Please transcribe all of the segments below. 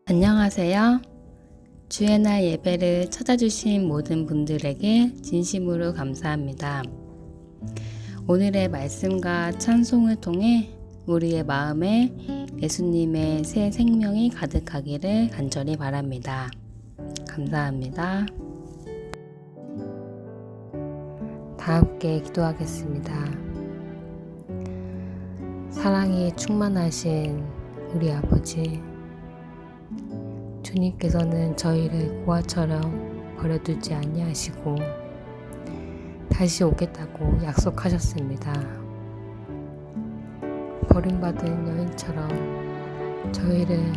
안녕하세요. 주의 날 예배를 찾아주신 모든 분들에게 진심으로 감사합니다. 오늘의 말씀과 찬송을 통해 우리의 마음에 예수님의 새 생명이 가득하기를 간절히 바랍니다. 감사합니다. 다 함께 기도하겠습니다. 사랑이 충만하신 우리 아버지, 주님께서는 저희를 고아처럼 버려두지 아니하시고 다시 오겠다고 약속하셨습니다. 버림받은 여인처럼 저희를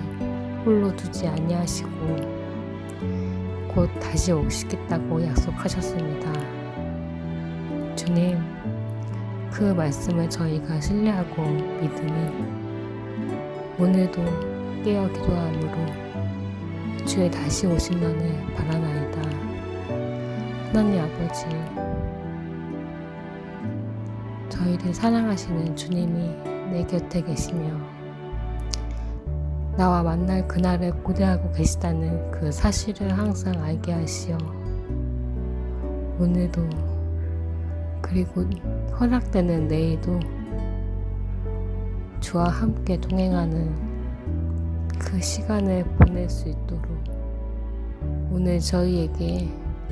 홀로 두지 아니하시고 곧 다시 오시겠다고 약속하셨습니다. 주님, 그 말씀을 저희가 신뢰하고 믿으니 오늘도 깨어 기도함으로 주의 다시 오심만을 바라나이다. 하나님 아버지, 저희를 사랑하시는 주님이 내 곁에 계시며 나와 만날 그날을 고대하고 계시다는 그 사실을 항상 알게 하시어 오늘도 그리고 허락되는 내일도 주와 함께 동행하는 그 시간을 보낼 수 있도록 오늘 저희에게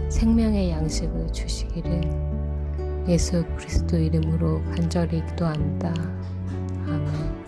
생명의 양식을 주시기를 예수 그리스도 이름으로 간절히 기도합니다. 아멘.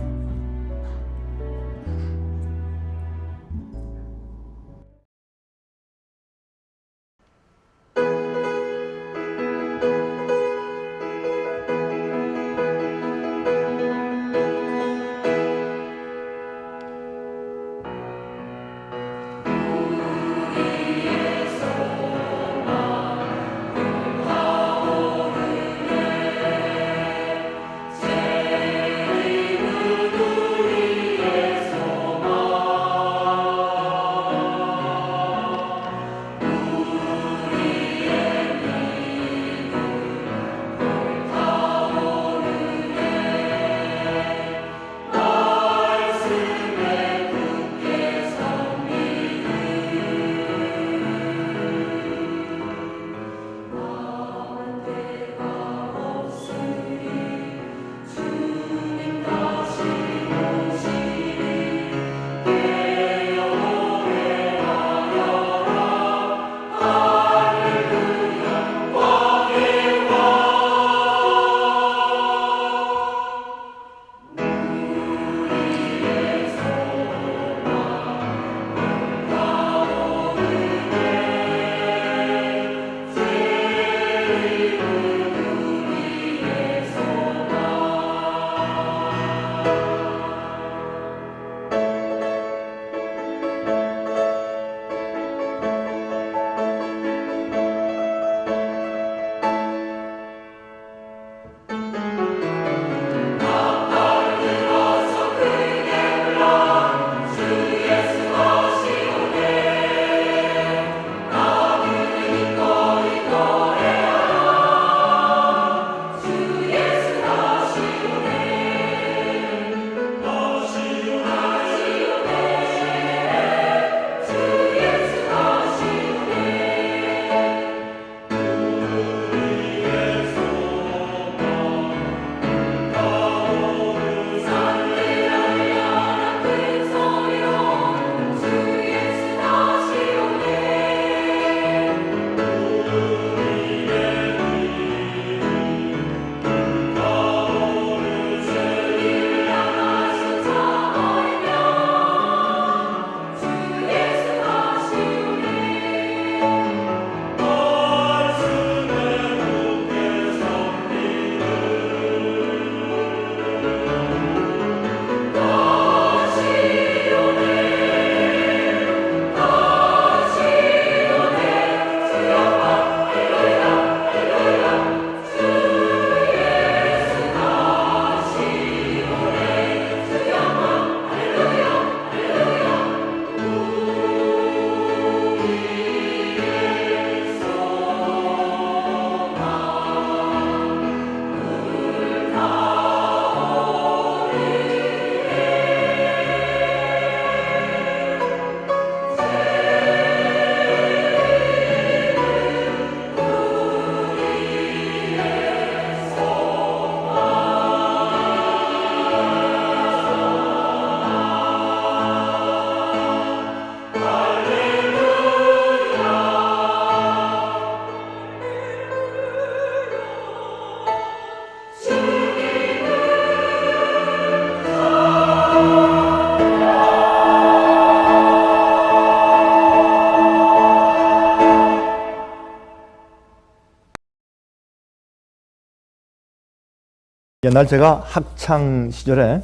옛날 제가 학창 시절에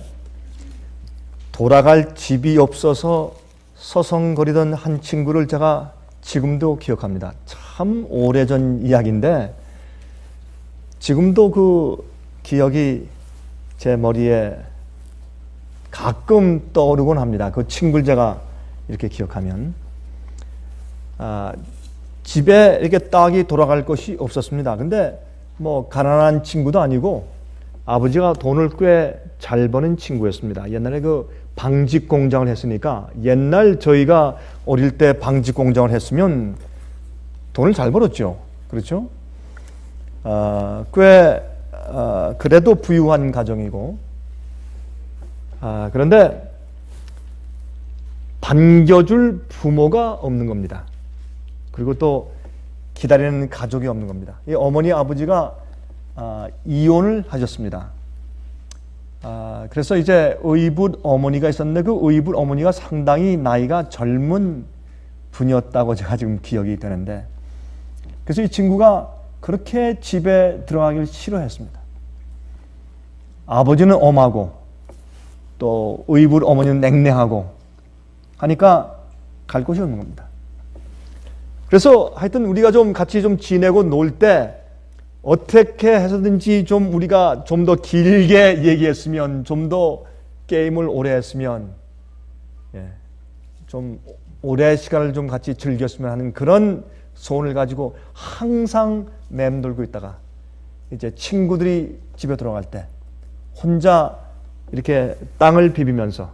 돌아갈 집이 없어서 서성거리던 한 친구를 제가 지금도 기억합니다. 참 오래전 이야기인데 지금도 그 기억이 제 머리에 가끔 떠오르곤 합니다. 그 친구를 제가 이렇게 기억하면 집에 이렇게 딱이 돌아갈 것이 없었습니다. 근데 뭐 가난한 친구도 아니고 아버지가 돈을 꽤 잘 버는 친구였습니다. 옛날에 그 방직 공장을 했으니까 옛날 저희가 어릴 때 방직 공장을 했으면 돈을 잘 벌었죠. 그렇죠? 꽤 그래도 부유한 가정이고 그런데 반겨줄 부모가 없는 겁니다. 그리고 또 기다리는 가족이 없는 겁니다. 이 어머니 아버지가 이혼을 하셨습니다. 그래서 이제 의붓 어머니가 있었는데 그 의붓 어머니가 상당히 나이가 젊은 분이었다고 제가 지금 기억이 되는데 그래서 이 친구가 그렇게 집에 들어가기를 싫어했습니다. 아버지는 엄하고 또 의붓 어머니는 냉랭하고 하니까 갈 곳이 없는 겁니다. 그래서 하여튼 우리가 좀 같이 좀 지내고 놀 때 어떻게 해서든지 좀 우리가 좀 더 길게 얘기했으면 좀 더 게임을 오래 했으면 좀 오래 시간을 좀 같이 즐겼으면 하는 그런 소원을 가지고 항상 맴돌고 있다가 이제 친구들이 집에 들어갈 때 혼자 이렇게 땅을 비비면서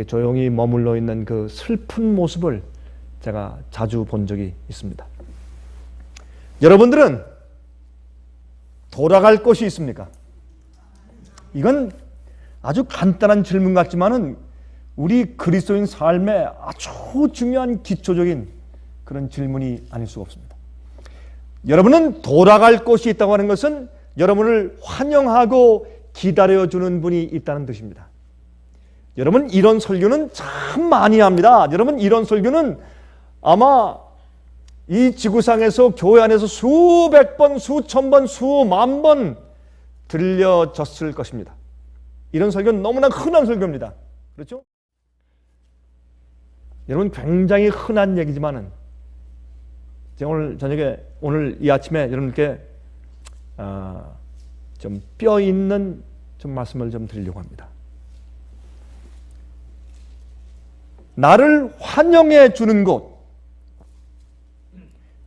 조용히 머물러 있는 그 슬픈 모습을 제가 자주 본 적이 있습니다. 여러분들은 돌아갈 곳이 있습니까? 이건 아주 간단한 질문 같지만은 우리 그리스도인 삶에 아주 중요한 기초적인 그런 질문이 아닐 수가 없습니다. 여러분은 돌아갈 곳이 있다고 하는 것은 여러분을 환영하고 기다려주는 분이 있다는 뜻입니다. 여러분 이런 설교는 참 많이 합니다. 여러분 이런 설교는 아마 이 지구상에서 교회 안에서 수백 번, 수천 번, 수만 번 들려졌을 것입니다. 이런 설교는 너무나 흔한 설교입니다. 그렇죠? 여러분 굉장히 흔한 얘기지만은 제가 오늘 저녁에 오늘 이 아침에 여러분께 좀 뼈 있는 좀 말씀을 좀 드리려고 합니다. 나를 환영해 주는 곳,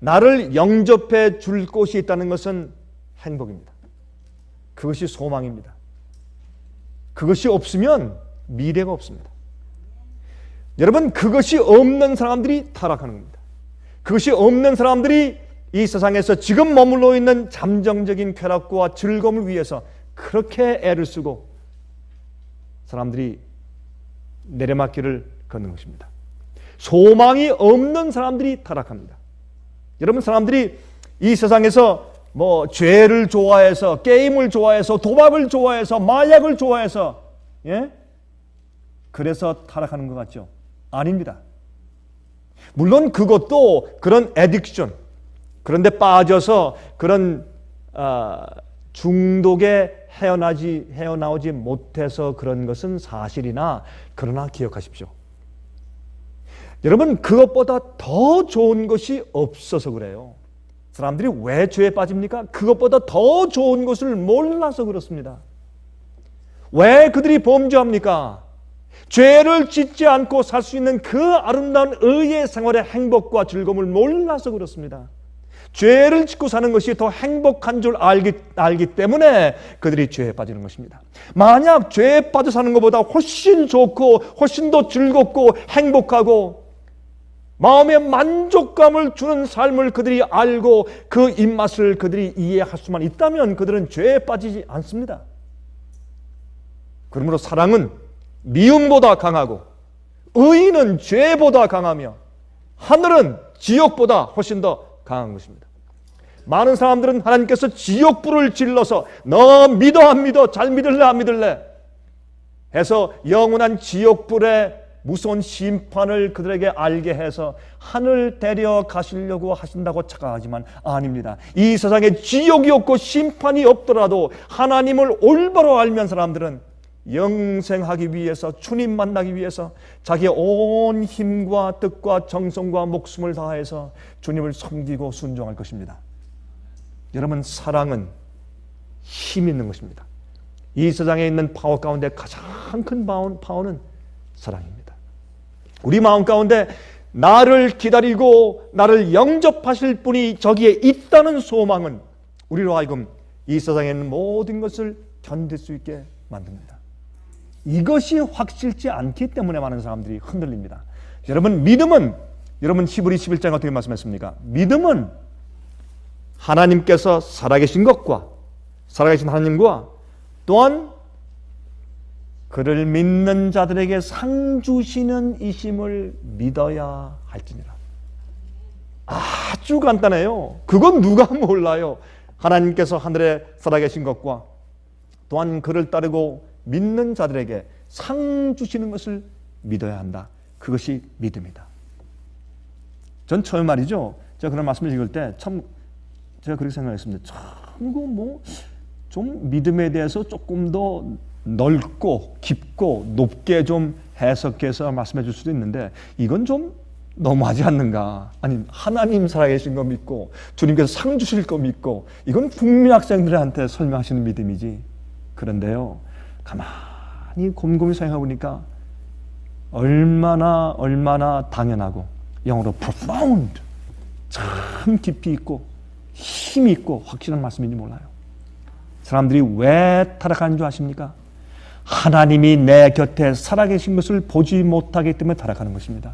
나를 영접해 줄 곳이 있다는 것은 행복입니다. 그것이 소망입니다. 그것이 없으면 미래가 없습니다. 여러분 그것이 없는 사람들이 타락하는 겁니다. 그것이 없는 사람들이 이 세상에서 지금 머물러 있는 잠정적인 쾌락과 즐거움을 위해서 그렇게 애를 쓰고 사람들이 내리막길을 걷는 것입니다. 소망이 없는 사람들이 타락합니다. 여러분 사람들이 이 세상에서 뭐 죄를 좋아해서 게임을 좋아해서 도박을 좋아해서 마약을 좋아해서 그래서 타락하는 것 같죠? 아닙니다. 물론 그것도 그런 애딕션 그런데 빠져서 그런 중독에 헤어나오지 못해서 그런 것은 사실이나 그러나 기억하십시오. 여러분 그것보다 더 좋은 것이 없어서 그래요. 사람들이 왜 죄에 빠집니까? 그것보다 더 좋은 것을 몰라서 그렇습니다. 왜 그들이 범죄합니까? 죄를 짓지 않고 살 수 있는 그 아름다운 의의 생활의 행복과 즐거움을 몰라서 그렇습니다. 죄를 짓고 사는 것이 더 행복한 줄 알기 때문에 그들이 죄에 빠지는 것입니다. 만약 죄에 빠져 사는 것보다 훨씬 좋고 훨씬 더 즐겁고 행복하고 마음의 만족감을 주는 삶을 그들이 알고 그 입맛을 그들이 이해할 수만 있다면 그들은 죄에 빠지지 않습니다. 그러므로 사랑은 미움보다 강하고 의의는 죄보다 강하며 하늘은 지옥보다 훨씬 더 강한 것입니다. 많은 사람들은 하나님께서 지옥불을 질러서 너 믿어 안 믿어 잘 믿을래 안 믿을래 해서 영원한 지옥불에 무서운 심판을 그들에게 알게 해서 하늘 데려가시려고 하신다고 착각하지만 아닙니다. 이 세상에 지옥이 없고 심판이 없더라도 하나님을 올바로 알면 사람들은 영생하기 위해서, 주님 만나기 위해서 자기의 온 힘과 뜻과 정성과 목숨을 다해서 주님을 섬기고 순종할 것입니다. 여러분, 사랑은 힘 있는 것입니다. 이 세상에 있는 파워 가운데 가장 큰 파워는 사랑입니다. 우리 마음 가운데 나를 기다리고 나를 영접하실 분이 저기에 있다는 소망은 우리로 하여금 이 세상에 있는 모든 것을 견딜 수 있게 만듭니다. 이것이 확실치 않기 때문에 많은 사람들이 흔들립니다. 여러분, 믿음은, 여러분 히브리 11장에 어떻게 말씀했습니까? 믿음은 하나님께서 살아계신 것과 살아계신 하나님과 또한 그를 믿는 자들에게 상 주시는 이심을 믿어야 할지니라. 아주 간단해요. 그건 누가 몰라요. 하나님께서 하늘에 살아계신 것과 또한 그를 따르고 믿는 자들에게 상 주시는 것을 믿어야 한다. 그것이 믿음이다. 전 처음 말이죠. 제가 그런 말씀을 읽을 때 참 제가 그렇게 생각했습니다. 참 이거 좀 믿음에 대해서 조금 더 넓고 깊고 높게 좀 해석해서 말씀해 줄 수도 있는데 이건 좀 너무하지 않는가? 아니, 하나님 살아계신 거 믿고 주님께서 상 주실 거 믿고 이건 국민학생들한테 설명하시는 믿음이지. 그런데요, 가만히 곰곰이 생각해 보니까 얼마나 당연하고 영어로 profound, 참 깊이 있고 힘이 있고 확실한 말씀인지 몰라요. 사람들이 왜 타락하는 줄 아십니까? 하나님이 내 곁에 살아계신 것을 보지 못하기 때문에 타락하는 것입니다.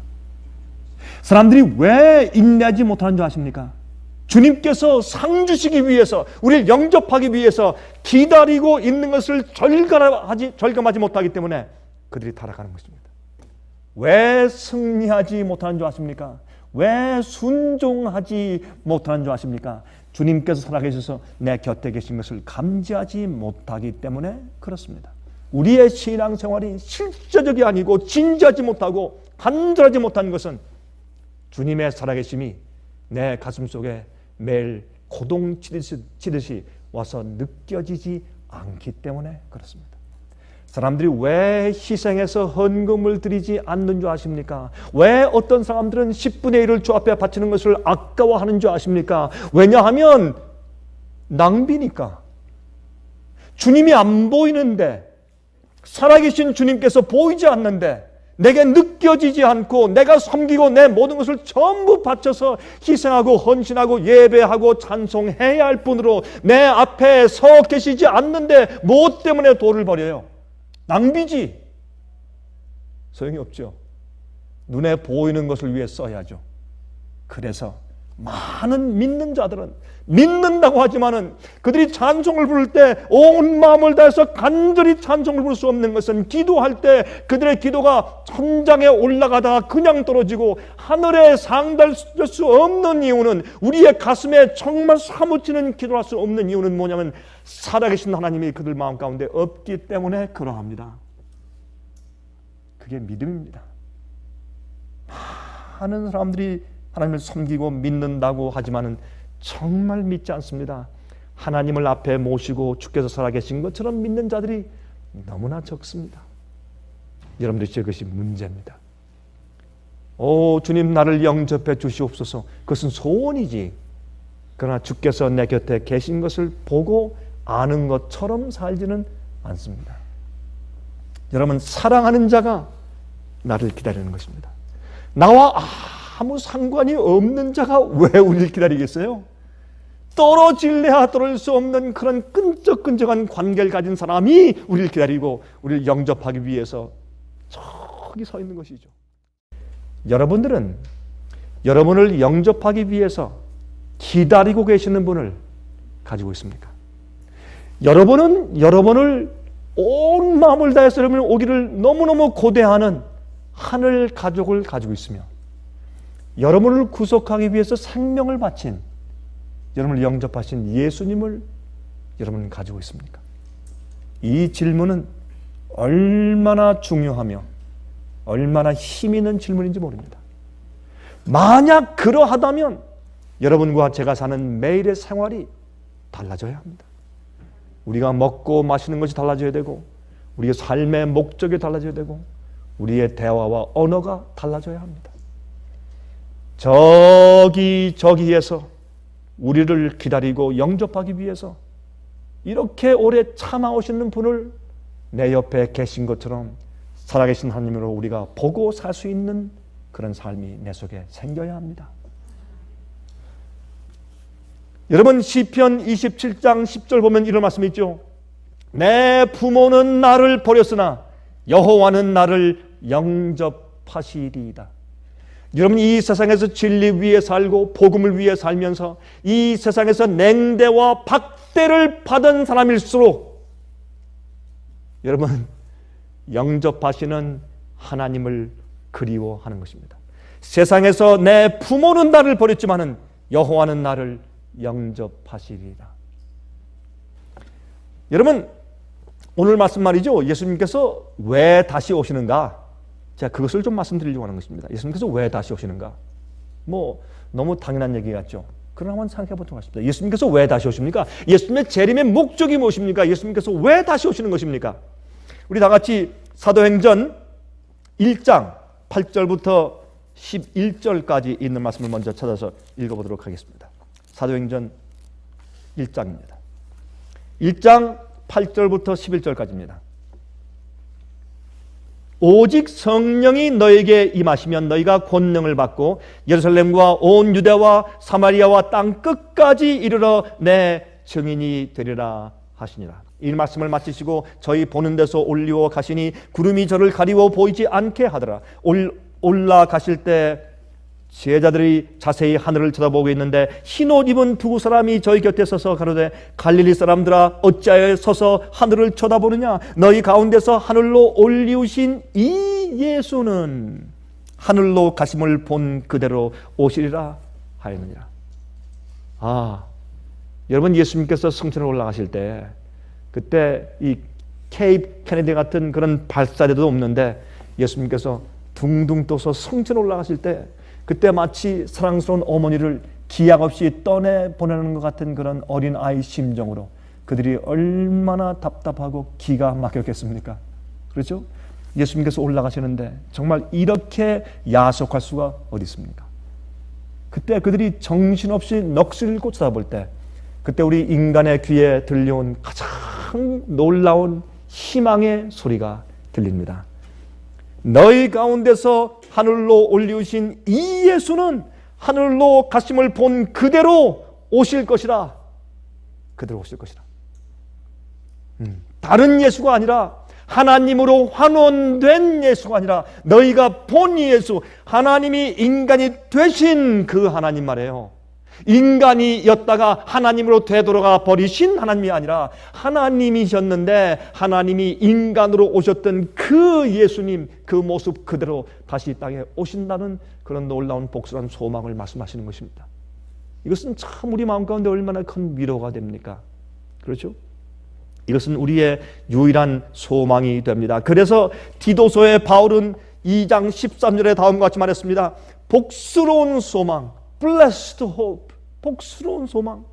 사람들이 왜 인내하지 못하는 줄 아십니까? 주님께서 상 주시기 위해서, 우리를 영접하기 위해서 기다리고 있는 것을 절감하지 못하기 때문에 그들이 타락하는 것입니다. 왜 승리하지 못하는 줄 아십니까? 왜 순종하지 못하는 줄 아십니까? 주님께서 살아계셔서 내 곁에 계신 것을 감지하지 못하기 때문에 그렇습니다. 우리의 신앙생활이 실제적이 아니고 진지하지 못하고 간절하지 못한 것은 주님의 살아계심이 내 가슴 속에 매일 고동 치듯이 와서 느껴지지 않기 때문에 그렇습니다. 사람들이 왜 희생해서 헌금을 드리지 않는 줄 아십니까? 왜 어떤 사람들은 10분의 1을 주 앞에 바치는 것을 아까워하는 줄 아십니까? 왜냐하면 낭비니까. 주님이 안 보이는데, 살아계신 주님께서 보이지 않는데 내게 느껴지지 않고 내가 섬기고 내 모든 것을 전부 바쳐서 희생하고 헌신하고 예배하고 찬송해야 할 분으로 내 앞에 서 계시지 않는데 무엇 때문에 돈을 버려요? 낭비지. 소용이 없죠. 눈에 보이는 것을 위해 써야죠. 그래서 많은 믿는 자들은 믿는다고 하지만은 그들이 찬송을 부를 때 온 마음을 다해서 간절히 찬송을 부를 수 없는 것은 기도할 때 그들의 기도가 천장에 올라가다가 그냥 떨어지고 하늘에 상달될 수 없는 이유는, 우리의 가슴에 정말 사무치는 기도할 수 없는 이유는 뭐냐면 살아계신 하나님이 그들 마음 가운데 없기 때문에 그러합니다. 그게 믿음입니다. 많은 사람들이 하나님을 섬기고 믿는다고 하지만은 정말 믿지 않습니다. 하나님을 앞에 모시고 주께서 살아계신 것처럼 믿는 자들이 너무나 적습니다. 여러분들이 그것이 문제입니다. 오, 주님 나를 영접해 주시옵소서. 그것은 소원이지. 그러나 주께서 내 곁에 계신 것을 보고 아는 것처럼 살지는 않습니다. 여러분, 사랑하는 자가 나를 기다리는 것입니다. 나와 아무 상관이 없는 자가 왜 우리를 기다리겠어요? 떨어질래야 떨어질 수 없는 그런 끈적끈적한 관계를 가진 사람이 우리를 기다리고 우리를 영접하기 위해서 저기 서 있는 것이죠. 여러분들은 여러분을 영접하기 위해서 기다리고 계시는 분을 가지고 있습니까? 여러분은 여러분을 온 마음을 다해서 여러분을 오기를 너무너무 고대하는 하늘 가족을 가지고 있으며 여러분을 구속하기 위해서 생명을 바친, 여러분을 영접하신 예수님을 여러분은 가지고 있습니까? 이 질문은 얼마나 중요하며 얼마나 힘 있는 질문인지 모릅니다. 만약 그러하다면 여러분과 제가 사는 매일의 생활이 달라져야 합니다. 우리가 먹고 마시는 것이 달라져야 되고, 우리의 삶의 목적이 달라져야 되고, 우리의 대화와 언어가 달라져야 합니다. 저기에서 우리를 기다리고 영접하기 위해서 이렇게 오래 참아오시는 분을 내 옆에 계신 것처럼 살아계신 하나님으로 우리가 보고 살 수 있는 그런 삶이 내 속에 생겨야 합니다. 여러분, 시편 27장 10절 보면 이런 말씀이 있죠. 내 부모는 나를 버렸으나 여호와는 나를 영접하시리이다. 여러분, 이 세상에서 진리 위에 살고 복음을 위해 살면서 이 세상에서 냉대와 박대를 받은 사람일수록 여러분, 영접하시는 하나님을 그리워하는 것입니다. 세상에서 내 부모는 나를 버렸지만은 여호와는 나를 영접하시리라. 여러분, 오늘 말씀 말이죠. 예수님께서 왜 다시 오시는가? 제가 그것을 좀 말씀드리려고 하는 것입니다. 예수님께서 왜 다시 오시는가? 너무 당연한 얘기 같죠. 그러나 한번 생각해 보도록 하십시다. 예수님께서 왜 다시 오십니까? 예수님의 재림의 목적이 무엇입니까? 예수님께서 왜 다시 오시는 것입니까? 우리 다 같이 사도행전 1장 8절부터 11절까지 있는 말씀을 먼저 찾아서 읽어보도록 하겠습니다. 사도행전 1장입니다. 1장 8절부터 11절까지입니다. 오직 성령이 너에게 임하시면 너희가 권능을 받고 예루살렘과 온 유대와 사마리아와 땅 끝까지 이르러 내 증인이 되리라 하시니라. 이 말씀을 마치시고 저희 보는 데서 올리워 가시니 구름이 저를 가리워 보이지 않게 하더라. 올라가실 때 제자들이 자세히 하늘을 쳐다보고 있는데 흰옷 입은 두 사람이 저희 곁에 서서 가로되 갈릴리 사람들아 어찌하여 서서 하늘을 쳐다보느냐? 너희 가운데서 하늘로 올리우신 이 예수는 하늘로 가심을 본 그대로 오시리라 하였느니라. 여러분, 예수님께서 승천에 올라가실 때 그때 이 케이프 케네디 같은 그런 발사대도 없는데 예수님께서 둥둥 떠서 승천에 올라가실 때 그때 마치 사랑스러운 어머니를 기약 없이 떠내보내는 것 같은 그런 어린아이 심정으로 그들이 얼마나 답답하고 기가 막혔겠습니까? 그렇죠? 예수님께서 올라가시는데 정말 이렇게 야속할 수가 어디 있습니까? 그때 그들이 정신없이 넋을 잃고 쳐다볼 때 그때 우리 인간의 귀에 들려온 가장 놀라운 희망의 소리가 들립니다. 너희 가운데서 하늘로 올리우신 이 예수는 하늘로 가심을 본 그대로 오실 것이라. 그대로 오실 것이라. 다른 예수가 아니라 하나님으로 환원된 예수가 아니라 너희가 본 예수, 하나님이 인간이 되신 그 하나님 말이에요. 인간이었다가 하나님으로 되돌아가 버리신 하나님이 아니라 하나님이셨는데 하나님이 인간으로 오셨던 그 예수님, 그 모습 그대로 다시 이 땅에 오신다는 그런 놀라운 복수한 소망을 말씀하시는 것입니다. 이것은 참 우리 마음 가운데 얼마나 큰 위로가 됩니까? 그렇죠? 이것은 우리의 유일한 소망이 됩니다. 그래서 디도서의 바울은 2장 13절에 다음과 같이 말했습니다. 복스러운 소망, blessed hope, 복스러운 소망.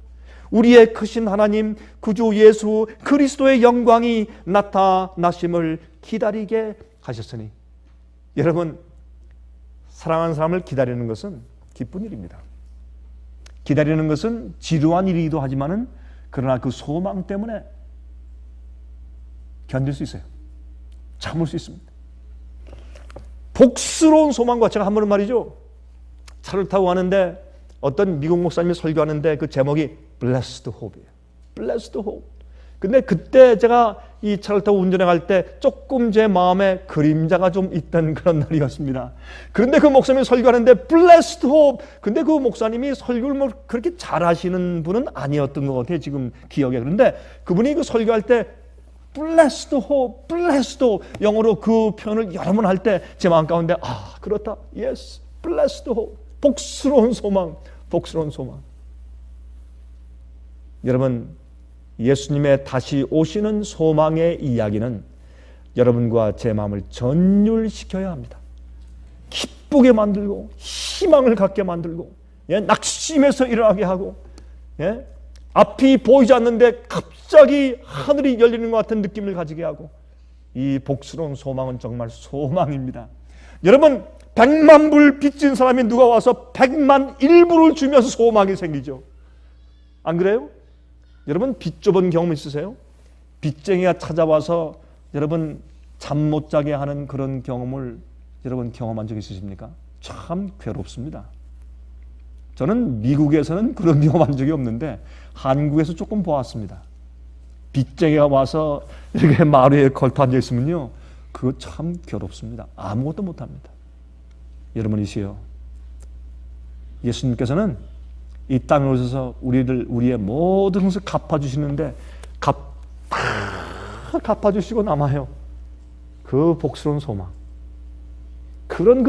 우리의 크신 하나님 구주 예수 그리스도의 영광이 나타나심을 기다리게 하셨으니. 여러분, 사랑하는 사람을 기다리는 것은 기쁜 일입니다. 기다리는 것은 지루한 일이기도 하지만은 그러나 그 소망 때문에 견딜 수 있어요. 참을 수 있습니다. 복스러운 소망과 제가 한 번은 말이죠. 차를 타고 가는데 어떤 미국 목사님이 설교하는데 그 제목이 Blessed Hope이에요. Blessed Hope. 근데 그때 제가 이 차를 타고 운전해 갈 때 조금 제 마음에 그림자가 좀 있던 그런 날이었습니다. 그런데 그 목사님이 설교하는데 Blessed Hope. 근데 그 목사님이 설교를 뭐 그렇게 잘하시는 분은 아니었던 것 같아요. 지금 기억에. 그런데 그분이 그 설교할 때 Blessed Hope, Blessed Hope. 영어로 그 표현을 여러 번 할 때 제 마음 가운데 그렇다. Yes, Blessed Hope. 복스러운 소망, 복스러운 소망. 여러분, 예수님의 다시 오시는 소망의 이야기는 여러분과 제 마음을 전율시켜야 합니다. 기쁘게 만들고 희망을 갖게 만들고 낙심해서 일어나게 하고 앞이 보이지 않는데 갑자기 하늘이 열리는 것 같은 느낌을 가지게 하고 이 복스러운 소망은 정말 소망입니다. 여러분 100만 불 빚진 사람이 누가 와서 100만 1불을 주면서 소망이 생기죠. 안 그래요? 여러분 빚 좁은 경험 있으세요? 빚쟁이가 찾아와서 여러분 잠 못 자게 하는 그런 경험을 여러분 경험한 적 있으십니까? 참 괴롭습니다. 저는 미국에서는 그런 경험한 적이 없는데 한국에서 조금 보았습니다. 빚쟁이가 와서 이렇게 마루에 걸터 앉아 있으면요, 그거 참 괴롭습니다. 아무것도 못합니다. 여러분이시여, 예수님께서는 이 땅에 오셔서 우리의 모든 것을 갚아주시는데 다 갚아주시고 남아요. 그 복스러운 소망, 그런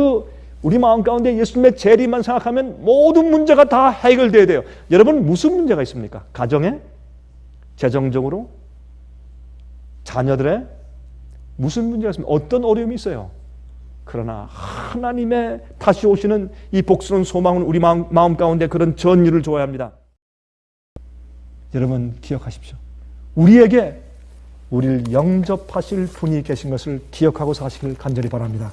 우리 마음 가운데 예수님의 재림만 생각하면 모든 문제가 다 해결돼야 돼요. 여러분 무슨 문제가 있습니까? 가정에? 재정적으로? 자녀들의? 무슨 문제가 있습니까? 어떤 어려움이 있어요? 그러나 하나님의 다시 오시는 이 복스러운 소망은 우리 마음 가운데 그런 전율을 줘야 합니다. 여러분 기억하십시오. 우리에게 우리를 영접하실 분이 계신 것을 기억하고 사시길 간절히 바랍니다.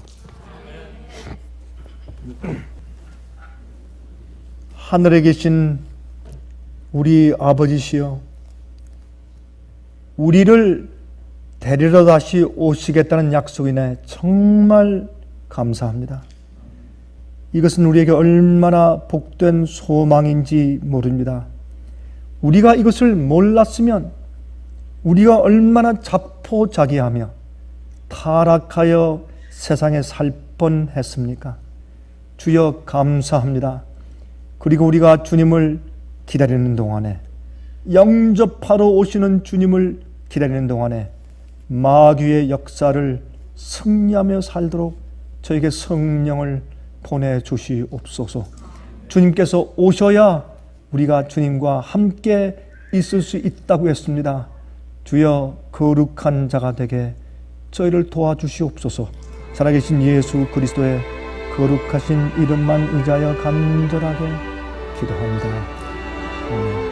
하늘에 계신 우리 아버지시여, 우리를 데리러 다시 오시겠다는 약속이네 정말 감사합니다. 이것은 우리에게 얼마나 복된 소망인지 모릅니다. 우리가 이것을 몰랐으면 우리가 얼마나 자포자기하며 타락하여 세상에 살 뻔했습니까? 주여 감사합니다. 그리고 우리가 주님을 기다리는 동안에, 영접하러 오시는 주님을 기다리는 동안에 마귀의 역사를 승리하며 살도록 저에게 성령을 보내주시옵소서. 주님께서 오셔야 우리가 주님과 함께 있을 수 있다고 했습니다. 주여 거룩한 자가 되게 저희를 도와주시옵소서. 살아계신 예수 그리스도의 거룩하신 이름만 의지하여 간절하게 기도합니다. 아멘.